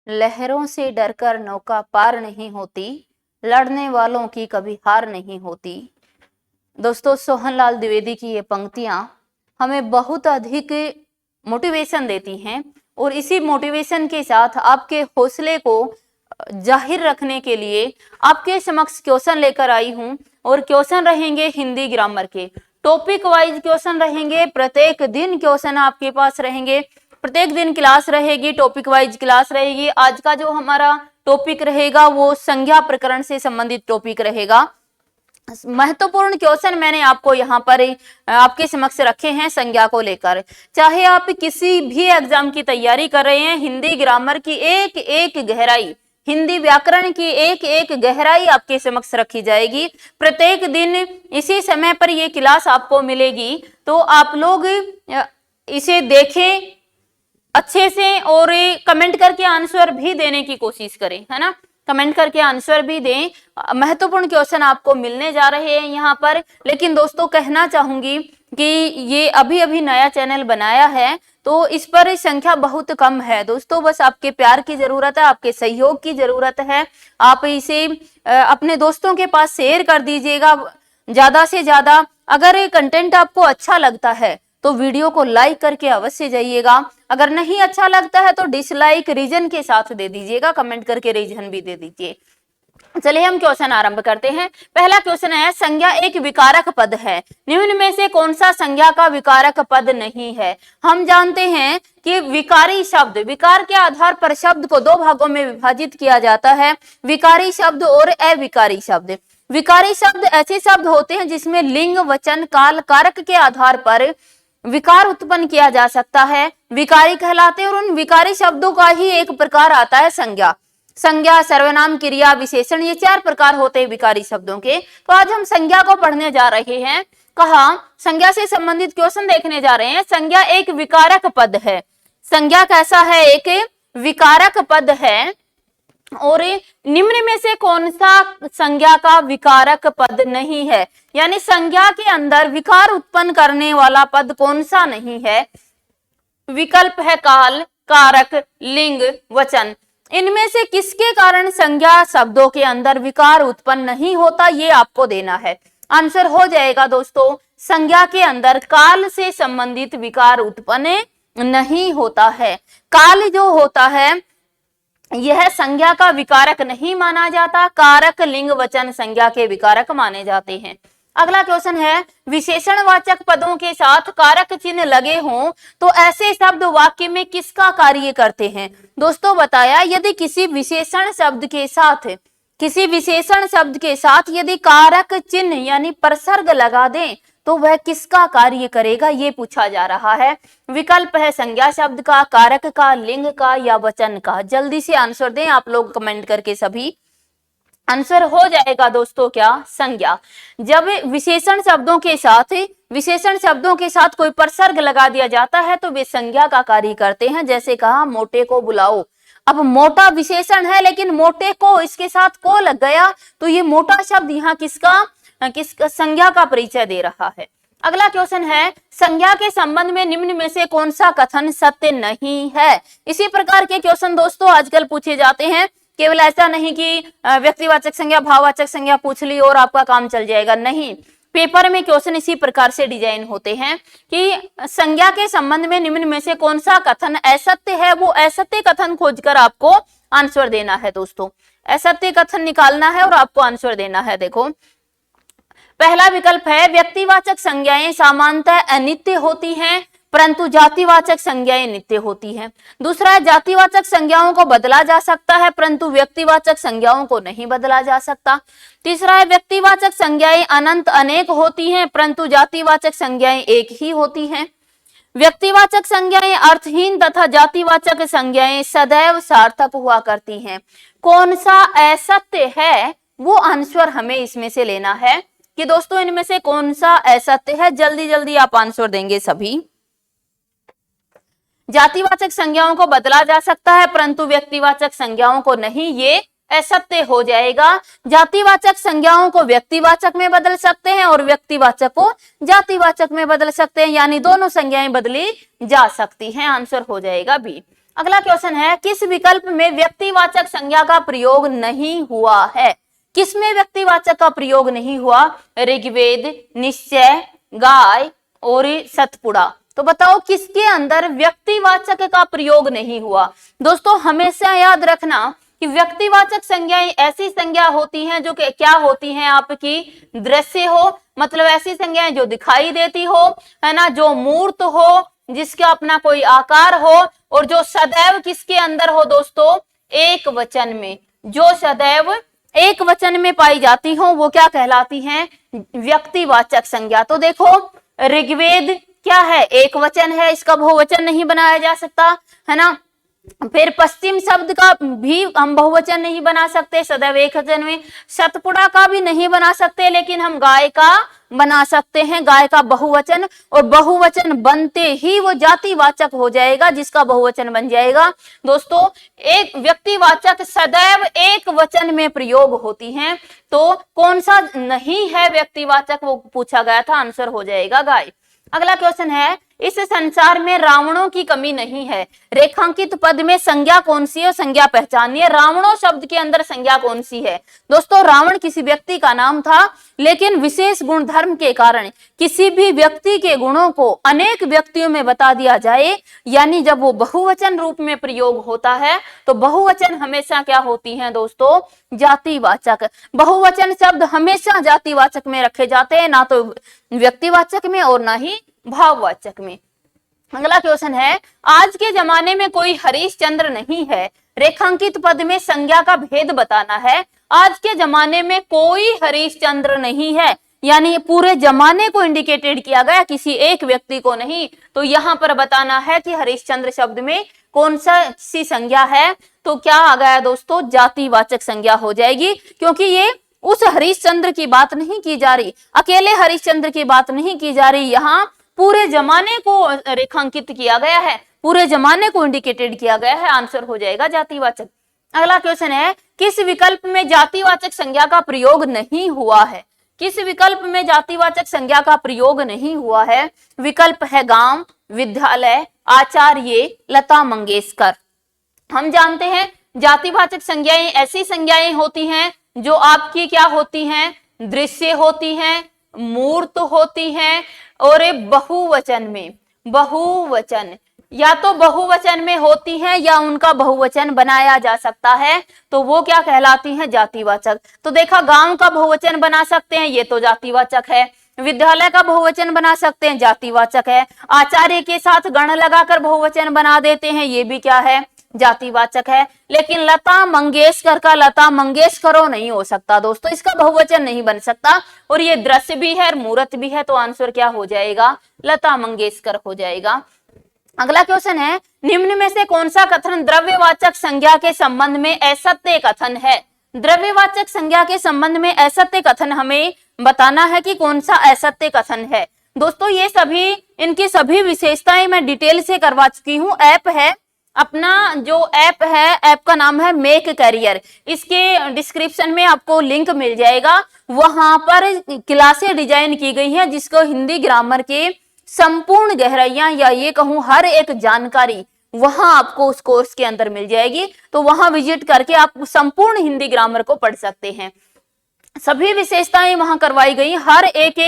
लहरों से डरकर नौका पार नहीं होती, लड़ने वालों की कभी हार नहीं होती। दोस्तों, सोहनलाल द्विवेदी की ये पंक्तियां हमें बहुत अधिक मोटिवेशन देती हैं और इसी मोटिवेशन के साथ आपके हौसले को जाहिर रखने के लिए आपके समक्ष क्वेश्चन लेकर आई हूं। और क्वेश्चन रहेंगे हिंदी ग्रामर के, टॉपिक वाइज क्वेश्चन रहेंगे, प्रत्येक दिन क्वेश्चन आपके पास रहेंगे, प्रत्येक दिन क्लास रहेगी, टॉपिक वाइज क्लास रहेगी। आज का जो हमारा टॉपिक रहेगा वो संज्ञा प्रकरण से संबंधित टॉपिक रहेगा। महत्वपूर्ण क्वेश्चन मैंने आपको यहाँ पर आपके समक्ष रखे हैं संज्ञा को लेकर। चाहे आप किसी भी एग्जाम की तैयारी कर रहे हैं, हिंदी ग्रामर की एक एक गहराई, हिंदी व्याकरण की एक एक गहराई आपके समक्ष रखी जाएगी। प्रत्येक दिन इसी समय पर ये क्लास आपको मिलेगी, तो आप लोग इसे देखें अच्छे से और कमेंट करके आंसर भी देने की कोशिश करें, है ना। कमेंट करके आंसर भी दें। महत्वपूर्ण क्वेश्चन आपको मिलने जा रहे हैं यहाँ पर। लेकिन दोस्तों, कहना चाहूंगी कि ये अभी अभी नया चैनल बनाया है, तो इस पर संख्या बहुत कम है। दोस्तों, बस आपके प्यार की जरूरत है, आपके सहयोग की जरूरत है। आप इसे अपने दोस्तों के पास शेयर कर दीजिएगा ज्यादा से ज्यादा। अगर ये कंटेंट आपको अच्छा लगता है तो वीडियो को लाइक करके अवश्य जाइएगा। अगर नहीं अच्छा लगता है तो डिसलाइक रीजन के साथ दे दीजिएगा, कमेंट करके रीजन भी दे दीजिए। चलिए हम क्वेश्चन आरंभ करते हैं। पहला क्वेश्चन है, संज्ञा एक विकारक पद है, निम्न में से कौन सा संज्ञा का विकारक पद नहीं है। हम जानते हैं कि विकारी शब्द, विकार के आधार पर शब्द को दो भागों में विभाजित किया जाता है, विकारी शब्द और अविकारी शब्द। विकारी शब्द ऐसे शब्द होते हैं जिसमें लिंग, वचन, काल, कारक के आधार पर विकार उत्पन्न किया जा सकता है, विकारी कहलाते हैं। और उन विकारी शब्दों का ही एक प्रकार आता है संज्ञा। संज्ञा, सर्वनाम, क्रिया, विशेषण, ये चार प्रकार होते हैं विकारी शब्दों के। तो आज हम संज्ञा को पढ़ने जा रहे हैं। कहा, संज्ञा से संबंधित क्वेश्चन देखने जा रहे हैं। संज्ञा एक विकारक पद है। संज्ञा कैसा है? एक विकारक पद है। और निम्न में से कौन सा संज्ञा का विकारक पद नहीं है, यानी संज्ञा के अंदर विकार उत्पन्न करने वाला पद कौन सा नहीं है। विकल्प है काल, कारक, लिंग, वचन। इनमें से किसके कारण संज्ञा शब्दों के अंदर विकार उत्पन्न नहीं होता, ये आपको देना है। आंसर हो जाएगा दोस्तों, संज्ञा के अंदर काल से संबंधित विकार उत्पन्न नहीं होता है। काल जो होता है यह संज्ञा का विकारक नहीं माना जाता। कारक, लिंग, वचन संज्ञा के विकारक माने जाते हैं। अगला क्वेश्चन है, विशेषणवाचक पदों के साथ कारक चिन्ह लगे हों तो ऐसे शब्द वाक्य में किसका कार्य करते हैं। दोस्तों, बताया यदि किसी विशेषण शब्द के साथ यदि कारक चिन्ह यानी प्रसर्ग लगा दें तो वह किसका कार्य करेगा, ये पूछा जा रहा है। विकल्प है संज्ञा शब्द का, कारक का, लिंग का या वचन का। जल्दी से आंसर दें आप लोग कमेंट करके। सभी आंसर हो जाएगा दोस्तों क्या? संज्ञा। जब विशेषण शब्दों के साथ कोई प्रसर्ग लगा दिया जाता है तो वे संज्ञा का कार्य करते हैं। जैसे कहा, मोटे को बुलाओ। अब मोटा विशेषण है लेकिन मोटे को इसके साथ को लग गया तो ये मोटा शब्द यहाँ किसका संज्ञा का परिचय दे रहा है। अगला क्वेश्चन है, संज्ञा के संबंध में निम्न में से कौन सा कथन सत्य नहीं है। इसी प्रकार के क्वेश्चन दोस्तों आजकल पूछे जाते हैं। केवल ऐसा नहीं कि व्यक्तिवाचक संज्ञा, भाववाचक संज्ञा पूछ ली और आपका काम चल जाएगा, नहीं। पेपर में क्वेश्चन इसी प्रकार से डिजाइन होते हैं कि संज्ञा के संबंध में निम्न में से कौन सा कथन असत्य है, वो असत्य कथन खोजकर आपको आंसर देना है। दोस्तों, असत्य कथन निकालना है और आपको आंसर देना है। देखो, पहला विकल्प है, व्यक्तिवाचक संज्ञाएं सामान्यतः अनित्य होती हैं परंतु जातिवाचक संज्ञाएं नित्य होती हैं। दूसरा है, जातिवाचक संज्ञाओं को बदला जा सकता है परंतु व्यक्तिवाचक संज्ञाओं को नहीं बदला जा सकता। तीसरा है, व्यक्तिवाचक संज्ञाएं अनंत अनेक होती हैं परंतु जातिवाचक संज्ञाएं एक ही होती हैं। व्यक्तिवाचक संज्ञाएं अर्थहीन तथा जातिवाचक संज्ञाएं सदैव सार्थक हुआ करती हैं। कौन सा असत्य है, वो आंसर हमें इसमें से लेना है कि दोस्तों इनमें से कौन सा असत्य है। जल्दी जल्दी आप आंसर देंगे सभी। जातिवाचक संज्ञाओं को बदला जा सकता है परंतु व्यक्तिवाचक संज्ञाओं को नहीं, ये असत्य हो जाएगा। जातिवाचक संज्ञाओं को व्यक्तिवाचक में बदल सकते हैं और व्यक्तिवाचक को जातिवाचक में बदल सकते हैं, यानी दोनों संज्ञाएं बदली जा सकती हैं। आंसर हो जाएगा बी। अगला क्वेश्चन है, किस विकल्प में व्यक्तिवाचक संज्ञा का प्रयोग नहीं हुआ है? किसमें व्यक्तिवाचक का प्रयोग नहीं हुआ? ऋग्वेद, निश्चय, गाय और सतपुड़ा। तो बताओ किसके अंदर व्यक्तिवाचक का प्रयोग नहीं हुआ? दोस्तों हमेशा याद रखना कि व्यक्तिवाचक संज्ञाएं ऐसी संज्ञा होती हैं जो कि क्या होती हैं, आपकी दृश्य हो, मतलब ऐसी संज्ञाएं जो दिखाई देती हो, है ना, जो मूर्त हो, जिसका अपना कोई आकार हो, और जो सदैव किसके अंदर हो दोस्तों? एक वचन में। जो सदैव एक वचन में पाई जाती हो वो क्या कहलाती हैं? व्यक्तिवाचक संज्ञा। तो देखो ऋग्वेद क्या है? एक वचन है, इसका बहुवचन नहीं बनाया जा सकता, है ना। फिर पश्चिम शब्द का भी हम बहुवचन नहीं बना सकते, सदैव एक वचन में। सतपुड़ा का भी नहीं बना सकते, लेकिन हम गाय का बना सकते हैं, गाय का बहुवचन। और बहुवचन बनते ही वो जातिवाचक हो जाएगा, जिसका बहुवचन बन जाएगा। दोस्तों एक व्यक्तिवाचक सदैव एक वचन में प्रयोग होती हैं, तो कौन सा नहीं है व्यक्तिवाचक, वो पूछा गया था, आंसर हो जाएगा गाय। अगला क्वेश्चन है, इस संसार में रावणों की कमी नहीं है, रेखांकित पद में संज्ञा कौन सी है? संज्ञा पहचानिए। रावणों शब्द के अंदर संज्ञा कौन सी है? दोस्तों रावण किसी व्यक्ति का नाम था, लेकिन विशेष गुण धर्म के कारण किसी भी व्यक्ति के गुणों को अनेक व्यक्तियों में बता दिया जाए, यानी जब वो बहुवचन रूप में प्रयोग होता है तो बहुवचन हमेशा क्या होती हैं दोस्तों? जातिवाचक। बहुवचन शब्द हमेशा जातिवाचक में रखे जाते हैं, ना तो व्यक्तिवाचक में और ना ही भाववाचक में। अगला क्वेश्चन है, आज के जमाने में कोई हरिश्चंद्र नहीं है, रेखांकित पद में संज्ञा का भेद बताना है। आज के जमाने में कोई हरिश्चंद्र नहीं है, यानी पूरे जमाने को इंडिकेटेड किया गया, किसी एक व्यक्ति को नहीं। तो यहाँ पर बताना है कि हरिश्चंद्र शब्द में कौन सी संज्ञा है, तो क्या आ गया दोस्तों? जातिवाचक संज्ञा हो जाएगी, क्योंकि ये उस हरिश्चंद्र की बात नहीं की जा रही, अकेले हरिश्चंद्र की बात नहीं की जा रही, यहाँ पूरे जमाने को रेखांकित किया गया है, पूरे जमाने को इंडिकेटेड किया गया है, आंसर हो जाएगा जातिवाचक। अगला क्वेश्चन है, किस विकल्प में जातिवाचक संज्ञा का प्रयोग नहीं हुआ है? किस विकल्प में जातिवाचक संज्ञा का प्रयोग नहीं हुआ है? विकल्प है गांव, विद्यालय, आचार्य, लता मंगेशकर। हम जानते हैं जातिवाचक संज्ञाएं ऐसी संज्ञाएं होती हैं जो आपकी क्या होती हैं? दृश्य होती हैं, मूर्त होती हैं, और बहुवचन में, बहुवचन या तो बहुवचन में होती हैं या उनका बहुवचन बनाया जा सकता है, तो वो क्या कहलाती हैं? जातिवाचक। तो देखा, गांव का बहुवचन बना सकते हैं, ये तो जातिवाचक है। विद्यालय का बहुवचन बना सकते हैं, जातिवाचक है। आचार्य के साथ गण लगाकर बहुवचन बना देते हैं, ये भी क्या है? जातिवाचक है। लेकिन लता मंगेशकर का लता मंगेशकरों नहीं हो सकता दोस्तों, इसका बहुवचन नहीं बन सकता, और ये दृश्य भी है और मूर्त भी है, तो आंसर क्या हो जाएगा? लता मंगेशकर हो जाएगा। अगला क्वेश्चन है, निम्न में से कौन सा कथन द्रव्यवाचक संज्ञा के संबंध में असत्य कथन है? द्रव्यवाचक संज्ञा के संबंध में असत्य कथन हमें बताना है कि कौन सा असत्य कथन है। दोस्तों ये सभी, इनकी सभी विशेषताएं मैं डिटेल से करवा चुकी हूँ। ऐप है, अपना जो ऐप है, ऐप का नाम है मेक करियर, इसके डिस्क्रिप्शन में आपको लिंक मिल जाएगा। वहां पर क्लासें डिजाइन की गई हैं, जिसको हिंदी ग्रामर के संपूर्ण गहराइयां, या ये कहूं हर एक जानकारी वहां आपको उस कोर्स के अंदर मिल जाएगी। तो वहां विजिट करके आप संपूर्ण हिंदी ग्रामर को पढ़ सकते हैं। सभी विशेषताएं वहां करवाई गई, हर एक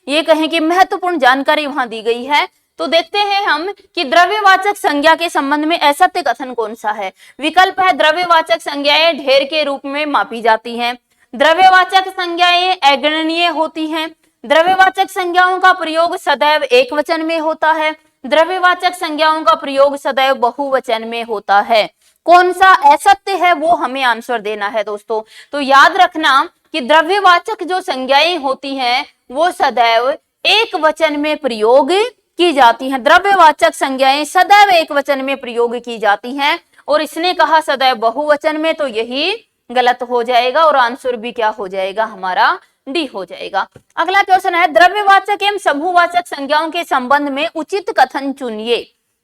ये कहें कि महत्वपूर्ण जानकारी वहां दी गई है। तो देखते हैं हम कि द्रव्यवाचक संज्ञा के संबंध में असत्य कथन कौन सा है। विकल्प है, द्रव्यवाचक संज्ञाएं ढेर के रूप में मापी जाती हैं। द्रव्यवाचक संज्ञाएं अगणनीय होती हैं। द्रव्यवाचक संज्ञाओं का प्रयोग सदैव एक वचन में होता है। द्रव्यवाचक संज्ञाओं का प्रयोग सदैव बहुवचन में होता है। कौन सा असत्य है वो हमें आंसर देना है दोस्तों। तो याद रखना कि द्रव्यवाचक जो संज्ञाएं होती हैं वो सदैव एक वचन में प्रयोग की जाती हैं। द्रव्यवाचक संज्ञाएं सदैव एक वचन में प्रयोग की जाती हैं, और इसने कहा सदैव बहुवचन में, तो यही गलत हो जाएगा, और आंसर भी क्या हो जाएगा? हमारा डी हो जाएगा। अगला क्वेश्चन है, द्रव्यवाचक एवं समूहवाचक संज्ञाओं के संबंध में उचित कथन चुनिए।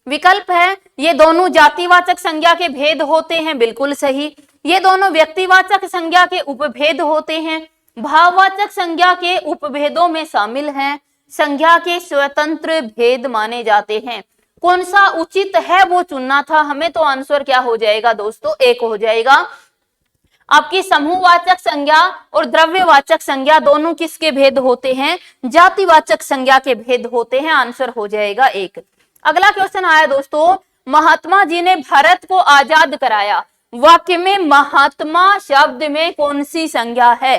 विकल्प है, ये दोनों जातिवाचक संज्ञा के भेद होते हैं, बिल्कुल सही। ये दोनों व्यक्तिवाचक संज्ञा के उपभेद होते हैं, भाववाचक संज्ञा के उपभेदों में शामिल हैं, संज्ञा के स्वतंत्र भेद माने जाते हैं। कौन सा उचित है वो चुनना था हमें। तो आंसर क्या हो जाएगा दोस्तों, एक हो जाएगा। आपकी समूहवाचक संज्ञा और द्रव्यवाचक संज्ञा दोनों किसके भेद होते हैं, जातिवाचक संज्ञा के भेद होते हैं। आंसर हो जाएगा एक। अगला क्वेश्चन आया दोस्तों, महात्मा जी ने भारत को आजाद कराया, वाक्य में महात्मा शब्द में कौन सी संज्ञा है।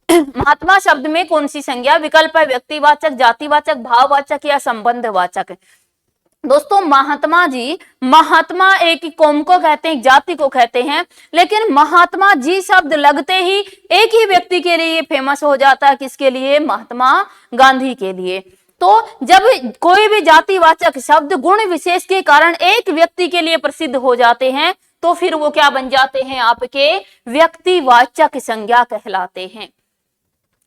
महात्मा शब्द में कौन सी संज्ञा, विकल्प है व्यक्तिवाचक, जातिवाचक, भाववाचक या संबंधवाचक। दोस्तों महात्मा जी, महात्मा एक कौम को कहते हैं, एक जाति को कहते हैं, लेकिन महात्मा जी शब्द लगते ही एक ही व्यक्ति के लिए फेमस हो जाता है। किसके लिए, महात्मा गांधी के लिए। तो जब कोई भी जातिवाचक शब्द गुण विशेष के कारण एक व्यक्ति के लिए प्रसिद्ध हो जाते हैं तो फिर वो क्या बन जाते हैं, आपके व्यक्तिवाचक संज्ञा कहलाते हैं।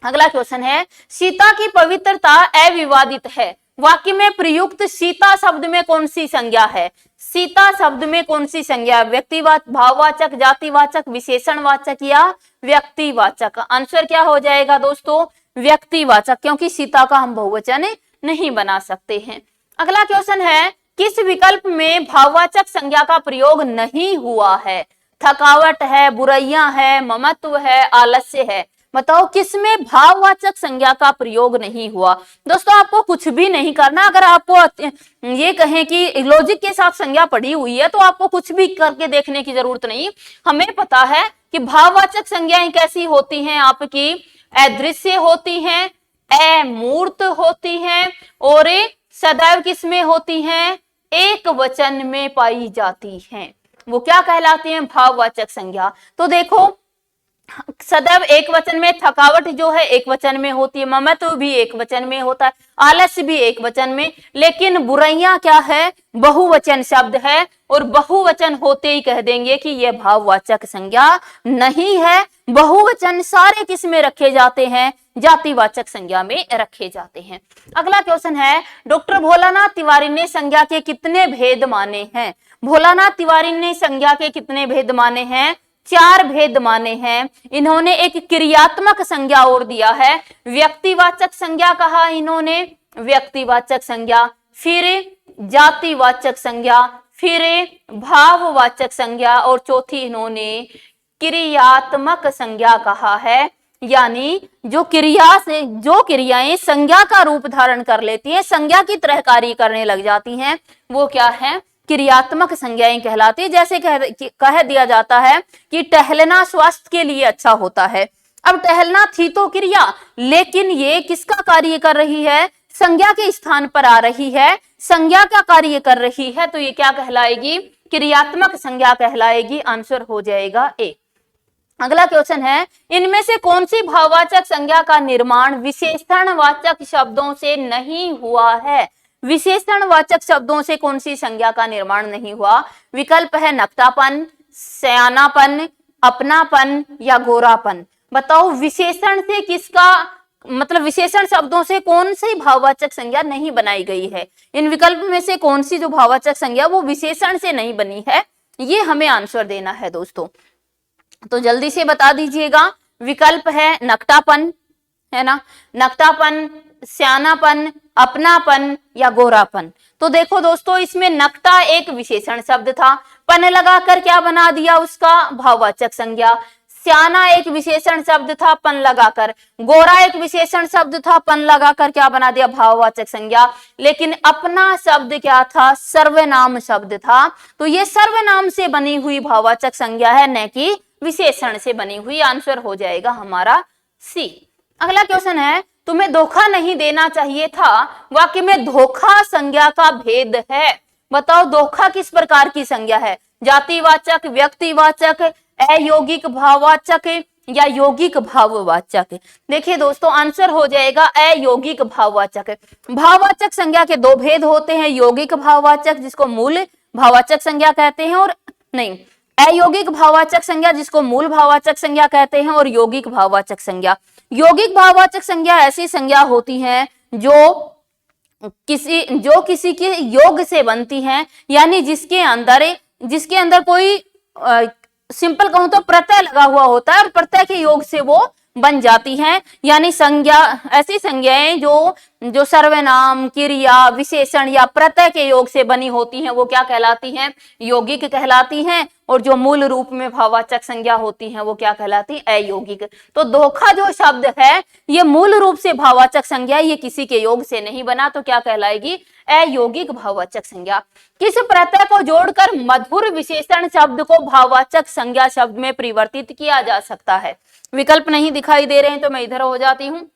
अगला क्वेश्चन है, सीता की पवित्रता अविवादित है, वाक्य में प्रयुक्त सीता शब्द में कौन सी संज्ञा है। सीता शब्द में कौन सी संज्ञा, व्यक्तिवाचक, भाववाचक, जातिवाचक, विशेषणवाचक या व्यक्तिवाचक। आंसर क्या हो जाएगा दोस्तों, व्यक्तिवाचक, क्योंकि सीता का हम बहुवचन नहीं बना सकते हैं। अगला क्वेश्चन है, किस विकल्प में भाववाचक संज्ञा का प्रयोग नहीं हुआ है। थकावट है, बुराइयां है, ममत्व है, आलस्य है। बताओ किसमें भाववाचक संज्ञा का प्रयोग नहीं हुआ। दोस्तों आपको कुछ भी नहीं करना, अगर आपको ये कहें कि लॉजिक के साथ संज्ञा पड़ी हुई है तो आपको कुछ भी करके देखने की जरूरत नहीं। हमें पता है कि भाववाचक संज्ञाएं कैसी होती हैं, आपकी अदृश्य होती हैं, अमूर्त होती हैं और सदैव किसमें होती हैं, एक वचन में पाई जाती हैं। वो क्या कहलाती हैं, भाववाचक संज्ञा। तो देखो सदैव एक वचन में, थकावट जो है एक वचन में होती है, ममत्व भी एक वचन में होता है, आलस्य भी एक वचन में, लेकिन बुराइयां क्या है, बहुवचन शब्द है और बहुवचन होते ही कह देंगे कि यह भाववाचक संज्ञा नहीं है। बहुवचन सारे किस में रखे जाते हैं, जातिवाचक संज्ञा में रखे जाते हैं। अगला क्वेश्चन है, डॉक्टर भोलानाथ तिवारी ने संज्ञा के कितने भेद माने हैं। भोलानाथ तिवारी ने संज्ञा के कितने भेद माने हैं, 4 भेद माने हैं। इन्होंने एक क्रियात्मक संज्ञा और दिया है, व्यक्तिवाचक संज्ञा कहा इन्होंने, व्यक्तिवाचक संज्ञा, फिर जातिवाचक संज्ञा, फिर भाववाचक संज्ञा और चौथी इन्होंने क्रियात्मक संज्ञा कहा है। यानी जो क्रियाएं संज्ञा का रूप धारण कर लेती हैं, संज्ञा की तरह कार्य करने लग जाती हैं, वो क्या है, क्रियात्मक संज्ञाएं कहलाती है। जैसे कह दिया जाता है कि टहलना स्वास्थ्य के लिए अच्छा होता है। अब टहलना थी तो क्रिया, लेकिन ये किसका कार्य कर रही है, संज्ञा के स्थान पर आ रही है, संज्ञा का कार्य कर रही है, तो ये क्या कहलाएगी, क्रियात्मक संज्ञा कहलाएगी। आंसर हो जाएगा ए। अगला क्वेश्चन है, इनमें से कौन सी भाववाचक संज्ञा का निर्माण विशेषणवाचक शब्दों से नहीं हुआ है। विशेषणवाचक शब्दों से कौन सी संज्ञा का निर्माण नहीं हुआ। विकल्प है नकटापन, सयानापन, अपनापन या गोरापन। बताओ विशेषण से किसका मतलब, विशेषण शब्दों से कौन सी भाववाचक संज्ञा नहीं बनाई गई है। इन विकल्प में से कौन सी जो भाववाचक संज्ञा वो विशेषण से नहीं बनी है, ये हमें आंसर देना है दोस्तों। तो जल्दी से बता दीजिएगा। विकल्प है नकटापन, है ना, नकटापन, स्यानापन, अपनापन या गोरापन। तो देखो दोस्तों, इसमें नकटा एक विशेषण शब्द था, पन लगाकर क्या बना दिया उसका, भाववाचक संज्ञा। स्याना एक विशेषण शब्द था, पन लगाकर। गोरा एक विशेषण शब्द था, पन लगाकर क्या बना दिया, भाववाचक संज्ञा। लेकिन अपना शब्द क्या था, सर्वनाम शब्द था। तो ये सर्वनाम से बनी हुई भाववाचक संज्ञा है, न कि विशेषण से बनी हुई। आंसर हो जाएगा हमारा सी। अगला क्वेश्चन है, तुम्हें धोखा नहीं देना चाहिए था, वाक्य में धोखा संज्ञा का भेद है। बताओ धोखा किस प्रकार की संज्ञा है, जातिवाचक, व्यक्तिवाचक, अयौगिक भाववाचक या यौगिक भाववाचक। देखिए दोस्तों, आंसर हो जाएगा अयौगिक भाववाचक। भाववाचक संज्ञा के 2 भेद होते हैं, यौगिक भाववाचक जिसको मूल भाववाचक संज्ञा कहते हैं, और नहीं अयौगिक भाववाचक संज्ञा जिसको मूल भाववाचक संज्ञा कहते हैं, और यौगिक भाववाचक संज्ञा। यौगिक भाववाचक संज्ञा ऐसी संज्ञा होती है जो किसी के योग से बनती हैं, यानी जिसके अंदर कोई सिंपल कहूं तो प्रत्यय लगा हुआ होता है और प्रत्यय के योग से वो बन जाती हैं, यानी संज्ञा, ऐसी संज्ञाएं जो सर्वनाम, क्रिया, विशेषण या प्रत्यय के योग से बनी होती हैं वो क्या कहलाती हैं? यौगिक कहलाती हैं। और जो मूल रूप में भाववाचक संज्ञा होती हैं वो क्या कहलाती है? अयौगिक। तो धोखा जो शब्द है ये मूल रूप से भाववाचक संज्ञा, ये किसी के योग से नहीं बना, तो क्या कहलाएगी? अयौगिक भाववाचक संज्ञा। किस प्रत्यय को जोड़कर मधुर विशेषण शब्द को भाववाचक संज्ञा शब्द में परिवर्तित किया जा सकता है? विकल्प नहीं दिखाई दे रहे हैं तो मैं इधर हो जाती हूँ।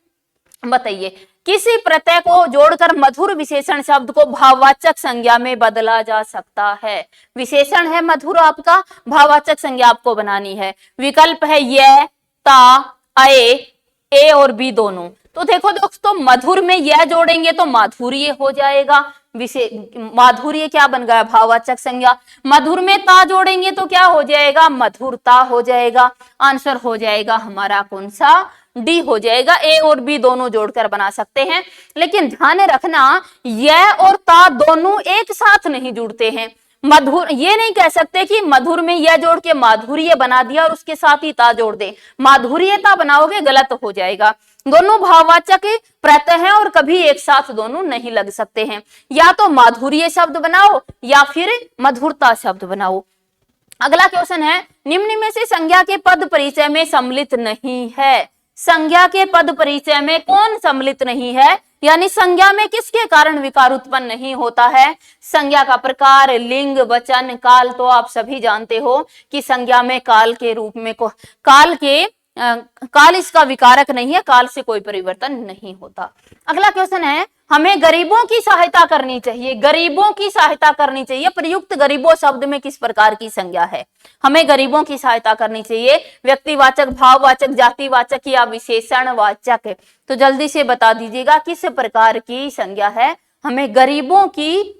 बताइए, किसी प्रत्यय को जोड़कर मधुर विशेषण शब्द को भाववाचक संज्ञा में बदला जा सकता है? विशेषण है मधुर आपका, भाववाचक संज्ञा आपको बनानी है। विकल्प है य, ता, अये, ए और बी दोनों। तो देखो दोस्तों, मधुर में यह जोड़ेंगे तो माधुर्य हो जाएगा, माधुर्य क्या बन गया? भाववाचक संज्ञा। मधुर में ता जोड़ेंगे तो क्या हो जाएगा? मधुरता हो जाएगा। आंसर हो जाएगा हमारा कौन सा? डी हो जाएगा। ए और बी दोनों जोड़कर बना सकते हैं, लेकिन ध्यान रखना यह और ता दोनों एक साथ नहीं जुड़ते हैं। मधुर, ये नहीं कह सकते कि मधुर में यह जोड़ के माधुर्य बना दिया और उसके साथ ही ता जोड़ दे, माधुर्यता बनाओगे गलत हो जाएगा। दोनों भाववाचक प्रत्यय हैं और कभी एक साथ दोनों नहीं लग सकते हैं। या तो माधुर्य शब्द बनाओ या फिर मधुरता शब्द बनाओ। अगला क्वेश्चन है, निम्न में से संज्ञा के पद परिचय में सम्मिलित नहीं है? संज्ञा के पद परिचय में कौन सम्मिलित नहीं है? यानी संज्ञा में किसके कारण विकार उत्पन्न नहीं होता है? संज्ञा का प्रकार, लिंग, वचन, काल। तो आप सभी जानते हो कि संज्ञा में काल के रूप में काल इसका विकारक नहीं है, काल से कोई परिवर्तन नहीं होता। अगला क्वेश्चन है, हमें गरीबों की सहायता करनी चाहिए। गरीबों की सहायता करनी चाहिए, प्रयुक्त गरीबों शब्द में किस प्रकार की संज्ञा है? हमें गरीबों की सहायता करनी चाहिए, व्यक्तिवाचक, भाववाचक, जातिवाचक या विशेषणवाचक? तो जल्दी से बता दीजिएगा किस प्रकार की संज्ञा है? हमें गरीबों की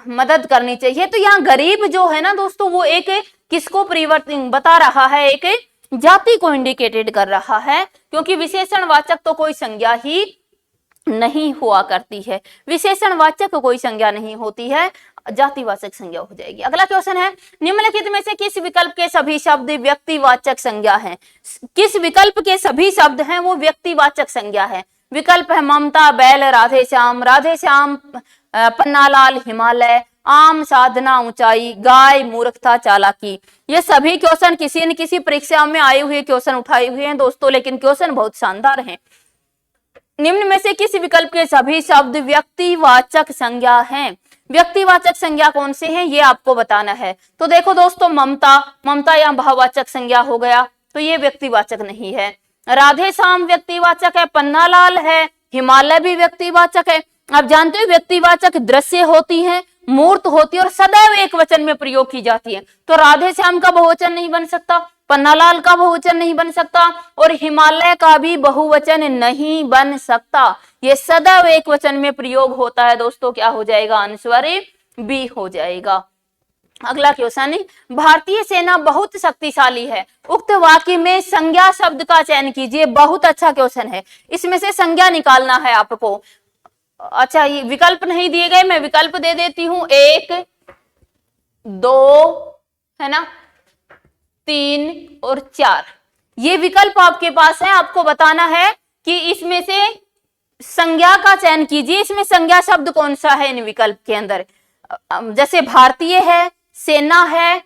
मदद करनी चाहिए। तो यहाँ गरीब जो है ना दोस्तों, वो एक किसको परिवर्तन बता रहा है? एक जाति को इंडिकेटेड कर रहा है, क्योंकि विशेषणवाचक तो कोई संज्ञा ही नहीं हुआ करती है। विशेषणवाचक कोई संज्ञा नहीं होती है, जातिवाचक संज्ञा हो जाएगी। अगला क्वेश्चन है, निम्नलिखित में से किस विकल्प के सभी शब्द व्यक्तिवाचक संज्ञा हैं? किस विकल्प के सभी शब्द हैं वो व्यक्तिवाचक संज्ञा है? विकल्प है ममता, बैल, राधे श्याम, पन्नालाल, हिमालय, आम, साधना, ऊंचाई, गाय, मूर्खता, चालाकी। ये सभी क्वेश्चन किसी न किसी परीक्षा में आए हुए क्वेश्चन उठाए हुए हैं दोस्तों, लेकिन क्वेश्चन बहुत शानदार हैं। निम्न में से किस विकल्प के सभी शब्द व्यक्तिवाचक संज्ञा हैं? व्यक्तिवाचक संज्ञा कौन से हैं ये आपको बताना है। तो देखो दोस्तों, ममता या भाववाचक संज्ञा हो गया, तो ये व्यक्तिवाचक नहीं है। राधे श्याम व्यक्तिवाचक है, पन्नालाल है, हिमालय भी व्यक्तिवाचक है। आप जानते हो व्यक्तिवाचक दृश्य होती हैं, मूर्त होती है और सदैव एक वचन में प्रयोग की जाती है। तो राधे श्याम का बहुवचन नहीं बन सकता, पन्नालाल का बहुवचन नहीं बन सकता और हिमालय का भी बहुवचन नहीं बन सकता। ये सदैव एक वचन में प्रयोग होता है दोस्तों। क्या हो जाएगा? आंसर बी हो जाएगा। अगला क्वेश्चन है, भारतीय सेना बहुत शक्तिशाली है, उक्त वाक्य में संज्ञा शब्द का चयन कीजिए। बहुत अच्छा क्वेश्चन है, इसमें से संज्ञा निकालना है आपको। अच्छा, ये विकल्प नहीं दिए गए, मैं विकल्प दे देती हूं। 1, 2 है ना, 3 और 4 ये विकल्प आपके पास है। आपको बताना है कि इसमें से संज्ञा का चयन कीजिए, इसमें संज्ञा शब्द कौन सा है इन विकल्प के अंदर। जैसे भारतीय है, सेना है,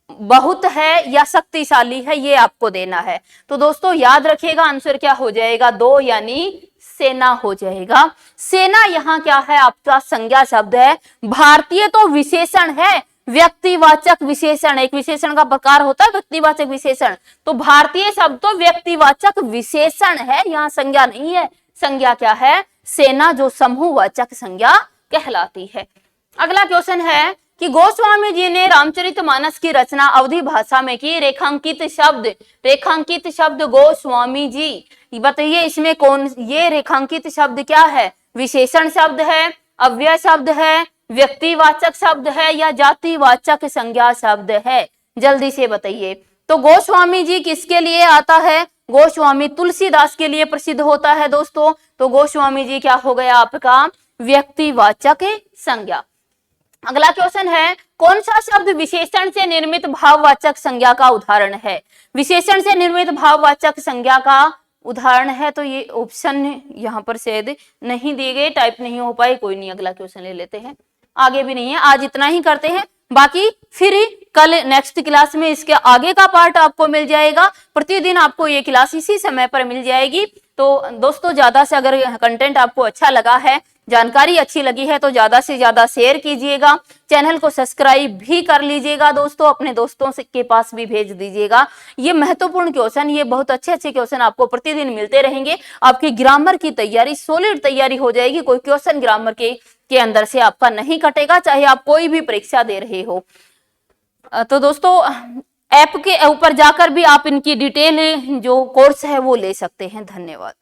बहुत है या शक्तिशाली है, ये आपको देना है। तो दोस्तों याद रखिएगा, आंसर क्या हो जाएगा? 2 यानी सेना हो जाएगा। सेना यहाँ क्या है? आपका संज्ञा शब्द है। भारतीय तो विशेषण है, व्यक्तिवाचक विशेषण, एक विशेषण का प्रकार होता है व्यक्तिवाचक विशेषण। तो भारतीय शब्द तो व्यक्तिवाचक विशेषण है, यहाँ संज्ञा नहीं है। संज्ञा क्या है? सेना, जो समूहवाचक संज्ञा कहलाती है। अगला क्वेश्चन है कि गोस्वामी जी ने रामचरितमानस की रचना अवधी भाषा में की। रेखांकित शब्द गोस्वामी जी, बताइए इसमें कौन, ये रेखांकित शब्द क्या है? विशेषण शब्द है, अव्यय शब्द है, व्यक्तिवाचक शब्द है या जातिवाचक संज्ञा शब्द है? जल्दी से बताइए। तो गोस्वामी जी किसके लिए आता है? गोस्वामी तुलसीदास के लिए प्रसिद्ध होता है दोस्तों। तो गोस्वामी जी क्या हो गया आपका? व्यक्तिवाचक संज्ञा। अगला क्वेश्चन है, कौन सा शब्द विशेषण से निर्मित भाववाचक संज्ञा का उदाहरण है? विशेषण से निर्मित भाववाचक संज्ञा का उदाहरण है, तो ये ऑप्शन यहाँ पर शायद नहीं दिए गए, टाइप नहीं हो पाए, कोई नहीं, अगला क्वेश्चन ले लेते हैं। आगे भी नहीं है, आज इतना ही करते हैं, बाकी फिर कल नेक्स्ट क्लास में इसके आगे का पार्ट आपको मिल जाएगा। प्रतिदिन आपको ये क्लास इसी समय पर मिल जाएगी। तो दोस्तों ज्यादा से अगर कंटेंट आपको अच्छा लगा है, जानकारी अच्छी लगी है, तो ज्यादा से ज्यादा शेयर कीजिएगा, चैनल को सब्सक्राइब भी कर लीजिएगा दोस्तों, अपने दोस्तों के पास भी भेज दीजिएगा। ये महत्वपूर्ण क्वेश्चन, ये बहुत अच्छे क्वेश्चन आपको प्रतिदिन मिलते रहेंगे। आपकी ग्रामर की तैयारी, सॉलिड तैयारी हो जाएगी। कोई क्वेश्चन ग्रामर के अंदर से आपका नहीं कटेगा, चाहे आप कोई भी परीक्षा दे रहे हो। तो दोस्तों ऐप के ऊपर जाकर भी आप इनकी डिटेल जो कोर्स है वो ले सकते हैं। धन्यवाद।